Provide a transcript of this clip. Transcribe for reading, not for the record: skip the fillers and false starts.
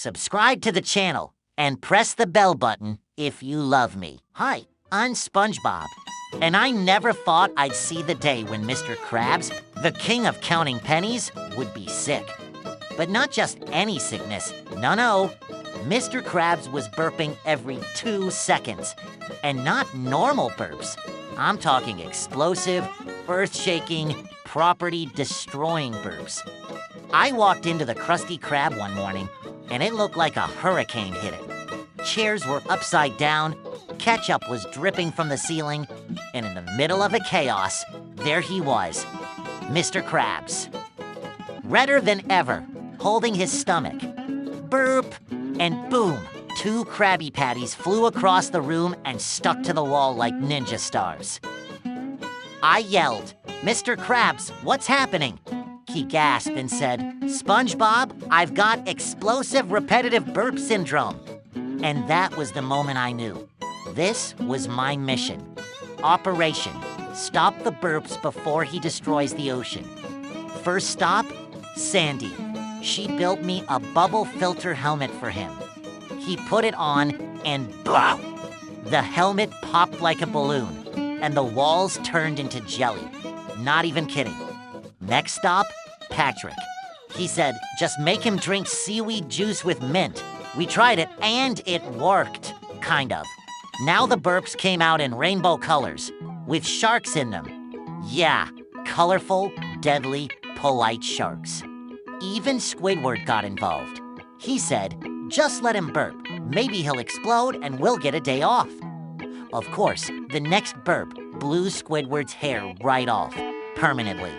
subscribe to the channel, and press the bell button if you love me. Hi, I'm SpongeBob, and I never thought I'd see the day when Mr. Krabs, the king of counting pennies, would be sick. But not just any sickness, no. Mr. Krabs was burping every 2 seconds, and not normal burps. I'm talking explosive, earth-shaking, property-destroying burps. I walked into the Krusty Krab one morning, and it looked like a hurricane hit it. Chairs were upside down, ketchup was dripping from the ceiling, and in the middle of the chaos, there he was, Mr. Krabs. Redder than ever, holding his stomach. Burp, and boom, 2 Krabby Patties flew across the room and stuck to the wall like ninja stars. I yelled, "Mr. Krabs, what's happening?" He gasped and said, "SpongeBob, I've got explosive repetitive burp syndrome." And that was the moment I knew. This was my mission. Operation, stop the burps before he destroys the ocean. First stop, Sandy. She built me a bubble filter helmet for him. He put it on and blow! The helmet popped like a balloon, and the walls turned into jelly. Not even kidding. Next stop, Patrick. He said, just make him drink seaweed juice with mint. We tried it, and it worked. Kind of. Now the burps came out in rainbow colors, with sharks in them. Yeah, colorful, deadly, polite sharks. Even Squidward got involved. He said, just let him burp. Maybe he'll explode and we'll get a day off. Of course, the next burp blew Squidward's hair right off, permanently.